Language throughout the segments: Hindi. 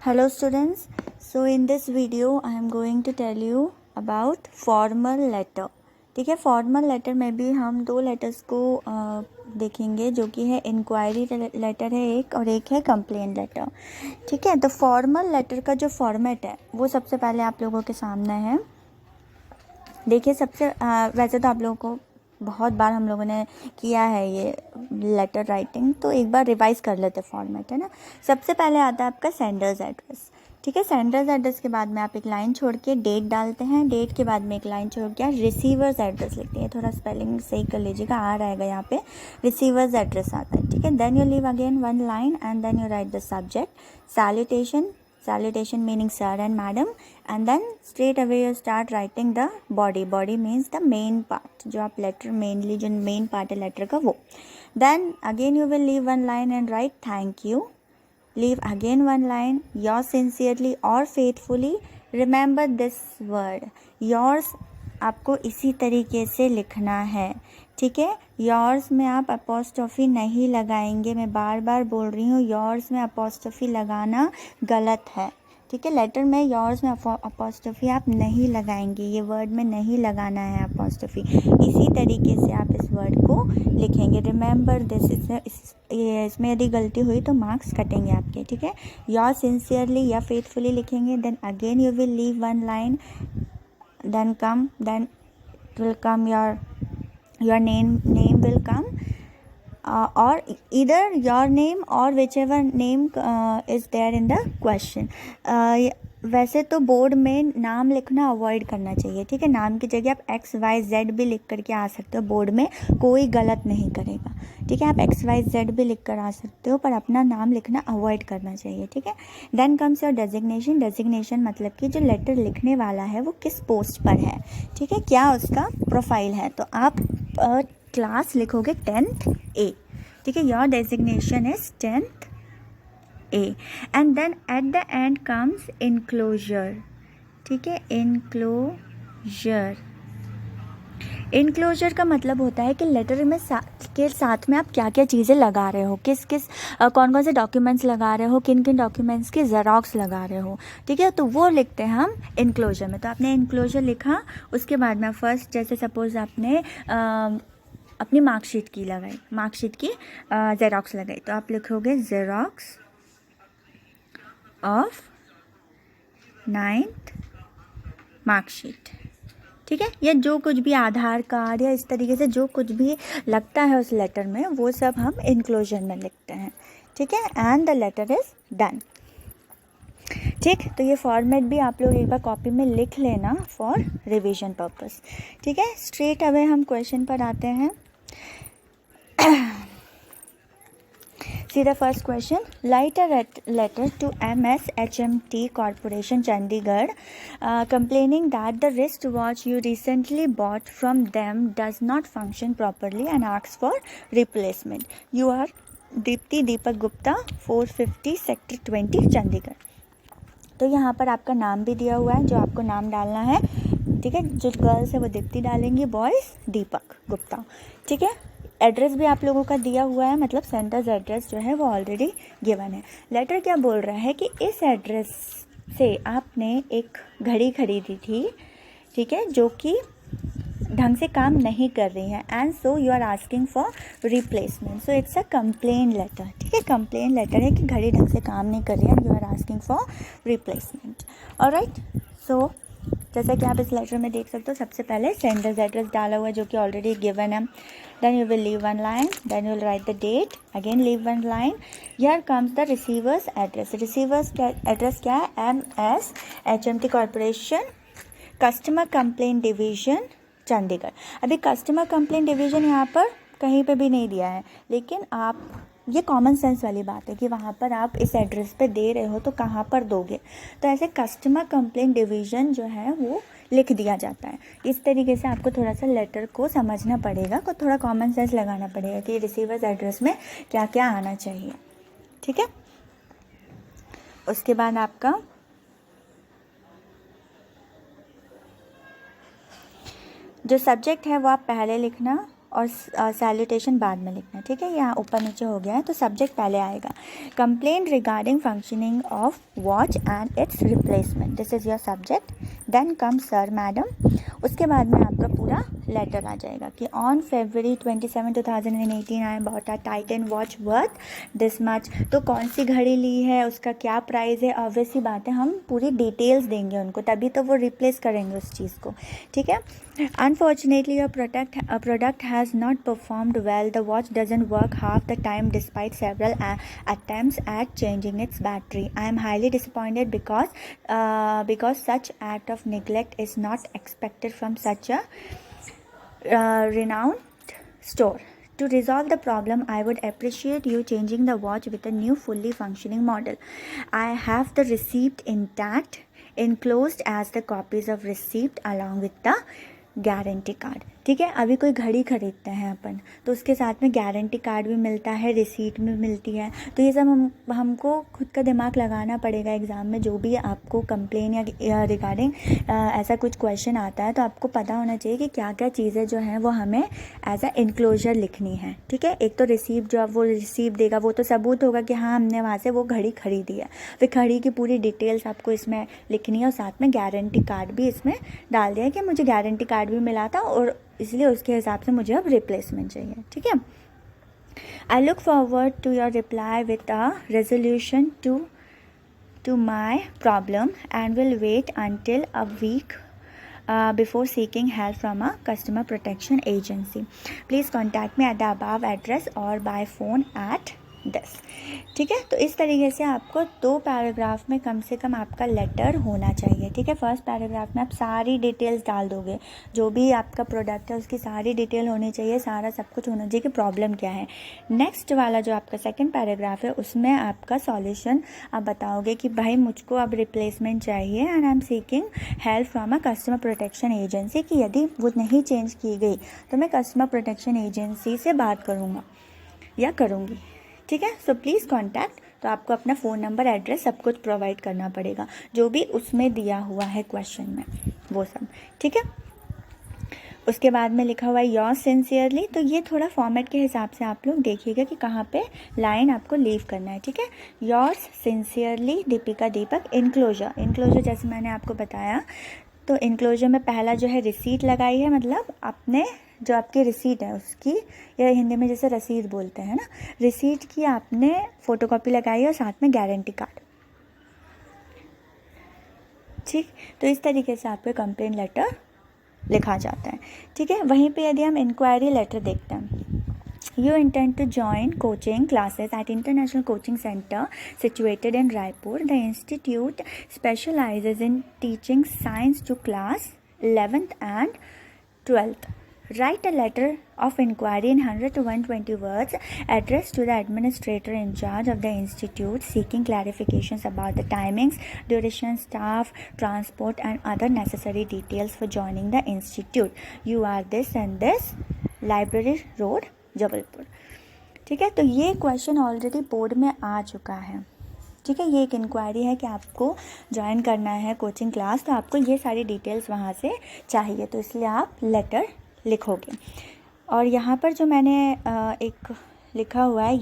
Hello students, so in this video I am going to tell you about formal letter. ठीक है, फॉर्मल लेटर में भी हम दो लेटर्स को देखेंगे जो कि है इंक्वायरी लेटर है एक और एक है कंप्लेंट लेटर. ठीक है, तो फॉर्मल लेटर का जो फॉर्मेट है वो सबसे पहले आप लोगों के सामने है. देखिए वैसे तो आप लोगों को बहुत बार हम लोगों ने किया है ये लेटर राइटिंग, तो एक बार रिवाइज कर लेते फॉर्मेट, है ना. सबसे पहले आता है आपका सेंडर्स एड्रेस. ठीक है, सेंडर्स एड्रेस के बाद में आप एक लाइन छोड़ के डेट डालते हैं. डेट के बाद में एक लाइन छोड़ के रिसीवर्स एड्रेस लिखते हैं. थोड़ा स्पेलिंग सही कर लीजिएगा, आ रहेगा यहाँ पे रिसीवर्स एड्रेस आता है. ठीक है, then you leave again one line and then you write the subject salutation meaning sir and madam, and then straight away you start writing the body means the main part, जो आप लेटर मेनली जो मेन पार्ट है लेटर का वो. then again you will leave one line and write thank you. leave again one line, yours sincerely or faithfully. remember this word yours आपको इसी तरीके से लिखना है. ठीक है, योर्स में आप अपोस्ट्रोफी नहीं लगाएंगे. मैं बार बार बोल रही हूँ, योर्स में अपोस्ट्रोफी लगाना गलत है. ठीक है, लेटर में योर्स में अपोस्ट्रोफी आप नहीं लगाएंगे, ये वर्ड में नहीं लगाना है अपोस्ट्रोफी. इसी तरीके से आप इस वर्ड को लिखेंगे. Remember this. इसमें यदि गलती हुई तो मार्क्स कटेंगे आपके. ठीक है, योर सिंसियरली या फेथफुली लिखेंगे. Then again you will leave one line, then will come your name will come, or either your name or whichever name is there in the question. वैसे तो बोर्ड में नाम लिखना अवॉइड करना चाहिए. ठीक है, नाम की जगह आप XYZ भी लिख करके आ सकते हो. बोर्ड में कोई गलत नहीं करेगा. ठीक है, आप XYZ भी लिख कर आ सकते हो, पर अपना नाम लिखना अवॉइड करना चाहिए. ठीक है, देन कम्स योर डेजिग्नेशन मतलब कि जो लेटर लिखने वाला है वो किस पोस्ट पर है. ठीक है, क्या उसका प्रोफाइल है. तो आप क्लास लिखोगे 10th A. ठीक है, your designation is 10th A, and then at the end comes enclosure. ठीक है, enclosure का मतलब होता है कि लेटर में के साथ में आप क्या क्या चीज़ें लगा रहे हो, कौन कौन से डॉक्यूमेंट्स लगा रहे हो, किन किन डॉक्यूमेंट्स की ज़ेरॉक्स लगा रहे हो. ठीक है, तो वो लिखते हैं हम enclosure में. तो आपने enclosure लिखा, उसके बाद में फर्स्ट जैसे सपोज आपने अपनी मार्कशीट की ज़ेरॉक्स लगाई, तो आप लिखोगे ज़ेरॉक्स ऑफ 9th मार्कशीट. ठीक है, या जो कुछ भी आधार कार्ड या इस तरीके से जो कुछ भी लगता है उस लेटर में वो सब हम इनक्लोजर में लिखते हैं. ठीक है, and the letter is done. ठीक, तो ये फॉर्मेट भी आप लोग एक बार कॉपी में लिख लेना फॉर रिवीजन पर्पस. ठीक है, स्ट्रेट अवे हम क्वेश्चन पर आते हैं. See the first question. Write a letter to MSHMT Corporation Chandigarh complaining that the wristwatch you recently bought from them does not function properly and asks for replacement. You are Deepti Deepak Gupta, 450 sector 20 Chandigarh. तो यहाँ पर आपका नाम भी दिया हुआ है जो आपको नाम डालना है. ठीक है, जो गर्ल्स है वो दीप्ति डालेंगी, बॉयज़ दीपक गुप्ता. ठीक है, एड्रेस भी आप लोगों का दिया हुआ है, मतलब सेंटर्स एड्रेस जो है वो ऑलरेडी गिवन है. लेटर क्या बोल रहा है कि इस एड्रेस से आपने एक घड़ी खरीदी थी. ठीक है, जो कि ढंग से काम नहीं कर रही है, and so you are asking for replacement. So it's a complain letter. ठीक है, कंप्लेन लेटर है कि घड़ी ढंग से काम नहीं कर रही है, and you are asking for replacement. Alright, so जैसा कि आप इस लेटर में देख सकते हो, सबसे पहले सेंडर्स एड्रेस डाला हुआ है जो कि ऑलरेडी गिवन है. Then you will leave one line, then you will write the date, again leave one line. Here comes the receiver's address. Receiver's address क्या है? MSHMT corporation customer complaint division Chandigarh. अभी कस्टमर कंप्लेंट डिवीज़न यहाँ पर कहीं पे भी नहीं दिया है, लेकिन आप ये कॉमन सेंस वाली बात है कि वहाँ पर आप इस एड्रेस पे दे रहे हो तो कहाँ पर दोगे. तो ऐसे कस्टमर कंप्लेंट डिवीज़न जो है वो लिख दिया जाता है. इस तरीके से आपको थोड़ा सा लेटर को समझना पड़ेगा, को थोड़ा कॉमन सेंस लगाना पड़ेगा कि रिसीवर्स एड्रेस में क्या क्या आना चाहिए. ठीक है, उसके बाद आपका जो सब्जेक्ट है वो आप पहले लिखना और सैल्यूटेशन बाद में लिखना है, ठीक है। यहाँ ऊपर नीचे हो गया है तो सब्जेक्ट पहले आएगा। Complaint regarding functioning of watch and its replacement, this is your subject. Then come sir madam, उसके बाद में आपका पूरा लेटर आ जाएगा कि on February 27, 2018 I bought a Titan watch worth this much. तो कौन सी घड़ी ली है, उसका क्या प्राइस है, ऑब्वियस सी बात है हम पूरी डिटेल्स देंगे उनको, तभी तो वो रिप्लेस करेंगे उस चीज़ को, ठीक है। Unfortunately, your product has not performed well. The watch doesn't work half the time despite several attempts at changing its battery. I am highly disappointed because such act of neglect is not expected from such a renowned store. To resolve the problem, I would appreciate you changing the watch with a new fully functioning model. I have the receipt intact, enclosed as the copies of receipt along with the guarantee card, ठीक है। अभी कोई घड़ी खरीदते हैं अपन तो उसके साथ में गारंटी कार्ड भी मिलता है, रिसीट भी मिलती है। तो ये सब हमको खुद का दिमाग लगाना पड़ेगा एग्ज़ाम में। जो भी आपको कंप्लेन या रिगार्डिंग ऐसा कुछ क्वेश्चन आता है तो आपको पता होना चाहिए कि क्या क्या चीज़ें जो हैं वो हमें एज अ इनक्लोजर लिखनी है, ठीक है। एक तो रिसीप्ट, जो वो रिसीप्ट देगा वो तो सबूत होगा कि हाँ हमने वहाँ से वो घड़ी खरीदी है। फिर घड़ी की पूरी डिटेल्स आपको इसमें लिखनी है और साथ में गारंटी कार्ड भी इसमें डाल दिया है कि मुझे गारंटी कार्ड भी मिला था और इसलिए उसके हिसाब से मुझे अब रिप्लेसमेंट चाहिए, ठीक है। I look forward to your reply with a resolution to my problem and will wait until a week before seeking help from a customer protection agency. Please contact me at the above address or by phone at this, ठीक है। तो इस तरीके से आपको 2 पैराग्राफ में कम से कम आपका लेटर होना चाहिए, ठीक है। फर्स्ट पैराग्राफ में आप सारी डिटेल्स डाल दोगे, जो भी आपका प्रोडक्ट है उसकी सारी डिटेल होनी चाहिए, सारा सब कुछ होना चाहिए कि प्रॉब्लम क्या है। नेक्स्ट वाला जो आपका सेकंड पैराग्राफ है उसमें आपका सॉल्यूशन आप बताओगे कि भाई मुझको अब रिप्लेसमेंट चाहिए and I am seeking help from a customer protection agency, कि यदि वो नहीं चेंज की गई तो मैं कस्टमर प्रोटेक्शन एजेंसी से बात करूँगा या करूँगी, ठीक है। सो प्लीज़ कॉन्टैक्ट, तो आपको अपना फ़ोन नंबर, एड्रेस सब कुछ प्रोवाइड करना पड़ेगा जो भी उसमें दिया हुआ है क्वेश्चन में, वो सब, ठीक है। उसके बाद में लिखा हुआ है योर सिंसियरली, तो ये थोड़ा फॉर्मेट के हिसाब से आप लोग देखिएगा कि कहाँ पे लाइन आपको लीव करना है, ठीक है। Your sincerely Deepika Deepak. Enclosure जैसे मैंने आपको बताया, तो इनक्लोजर में पहला जो है रिसीट लगाई है, मतलब आपने जो आपकी रिसीट है उसकी, या हिंदी में जैसे रसीद बोलते हैं ना, रिसीट की आपने फ़ोटोकॉपी लगाई है और साथ में गारंटी कार्ड, ठीक। तो इस तरीके से आपके कंप्लेन लेटर लिखा जाता है, ठीक है। वहीं पे यदि हम इंक्वायरी लेटर देखते हैं, You intend to join coaching classes at International Coaching Center situated in Raipur. The institute specializes in teaching science to class 11th and 12th. Write a letter of inquiry in 100 to 120 words addressed to the administrator in charge of the institute seeking clarifications about the timings, duration, staff, transport and other necessary details for joining the institute. You are this and this, Library Road, Jabalpur, ठीक है। तो ये क्वेश्चन ऑलरेडी बोर्ड में आ चुका है, ठीक है। ये एक इंक्वायरी है कि आपको ज्वाइन करना है कोचिंग क्लास, तो आपको ये सारी डिटेल्स वहाँ से चाहिए, तो इसलिए आप लेटर लिखोगे। और यहाँ पर जो मैंने एक लिखा हुआ है,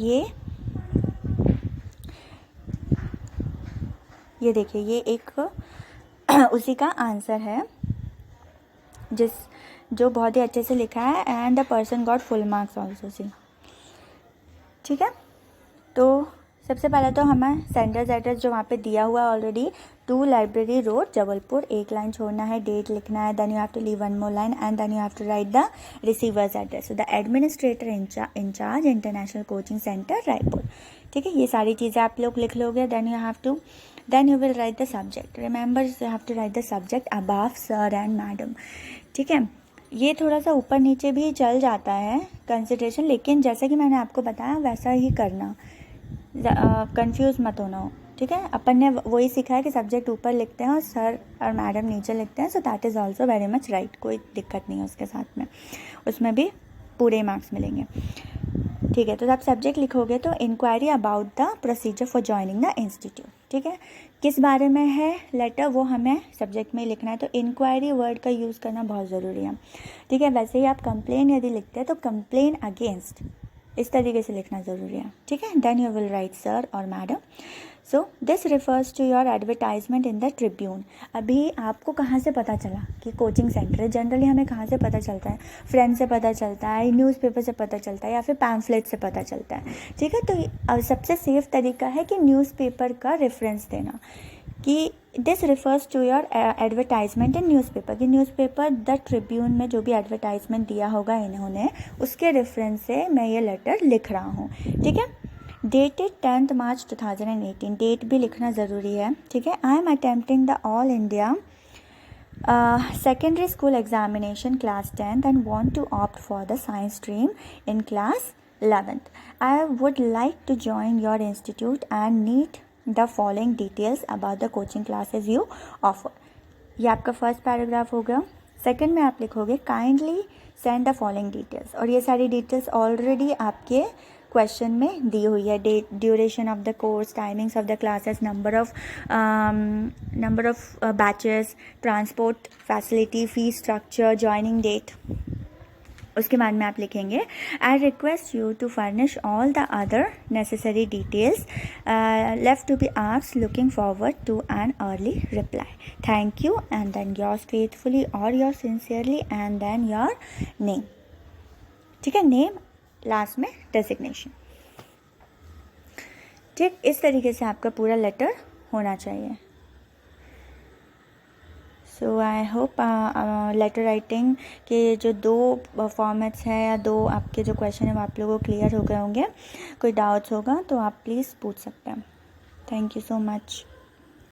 ये देखिए, ये एक उसी का आंसर है जो बहुत ही अच्छे से लिखा है, and the person got full marks also, see, ठीक है। तो सबसे पहले तो हमें सेंडर्स एड्रेस जो वहाँ पे दिया हुआ है ऑलरेडी, 2 लाइब्रेरी रोड जबलपुर, एक लाइन छोड़ना है, डेट लिखना है, then you have to leave 1 more line and then you have to write the receiver's address, the administrator incharge international coaching centre Raipur, ठीक है। ये सारी चीज़ें आप लोग लिख लोगे। Then you will write the subject, remember you have to write the subject above sir and madam, ठीक है। ये थोड़ा सा ऊपर नीचे भी चल जाता है कंसिडरेशन, लेकिन जैसे कि मैंने आपको बताया वैसा ही करना, कंफ्यूज मत होना हो, ठीक है। अपन ने वही सीखा है कि सब्जेक्ट ऊपर लिखते हैं और सर और मैडम नीचे लिखते हैं, so that is also very much right, कोई दिक्कत नहीं है उसके साथ में, उसमें भी पूरे मार्क्स मिलेंगे। ठीक है, तो आप सब्जेक्ट लिखोगे तो enquiry about the procedure for joining the institute. ठीक है, किस बारे में है लेटर वो हमें सब्जेक्ट में लिखना है, तो इंक्वायरी वर्ड का यूज़ करना बहुत ज़रूरी है। ठीक है, वैसे ही आप कंप्लेन यदि लिखते हैं तो कंप्लेन अगेंस्ट इस तरीके से लिखना ज़रूरी है। ठीक है, then you will write sir और madam. So this refers to your advertisement in the Tribune. अभी आपको कहाँ से पता चला कि कोचिंग सेंटर है? जनरली हमें कहाँ से पता चलता है? फ्रेंड से पता चलता है, न्यूज़पेपर से पता चलता है, या फिर पैम्फलेट से पता चलता है। ठीक है, तो सबसे सेफ तरीका है कि न्यूज़पेपर का रेफरेंस देना, कि this refers to your advertisement in newspaper, कि न्यूज़पेपर द ट्रिब्यून में जो भी एडवर्टाइजमेंट दिया होगा इन्होंने, उसके रेफरेंस से मैं ये लेटर लिख रहा हूँ। ठीक है, डेटेड 10 मार्च 2018, डेट भी लिखना ज़रूरी है। ठीक है, I am attempting the all India secondary school examination class 10th and want to opt for the science stream in class 11th. I would like to join your institute and need the following details about the coaching classes you offer. ये आपका फर्स्ट पैराग्राफ हो गया। सेकंड में आप लिखोगे kindly send the following details, और ये सारी डिटेल्स ऑलरेडी आपके क्वेश्चन में दी हुई है। Date, duration of the course, timings of the classes, number of batches, transport facility, fees structure, joining date. उसके बाद में आप लिखेंगे I request you to furnish all the other necessary details left to be asked, looking forward to an early reply, thank you, and then yours faithfully और your sincerely, and then your name. ठीक है, नेम लास्ट में डेजिग्नेशन। ठीक, इस तरीके से आपका पूरा लेटर होना चाहिए। सो आई होप लेटर राइटिंग के जो 2 फॉर्मेट्स हैं या 2 आपके जो क्वेश्चन है वो आप लोगों को क्लियर हो गए होंगे। कोई डाउट्स होगा तो आप प्लीज़ पूछ सकते हैं। Thank you so much.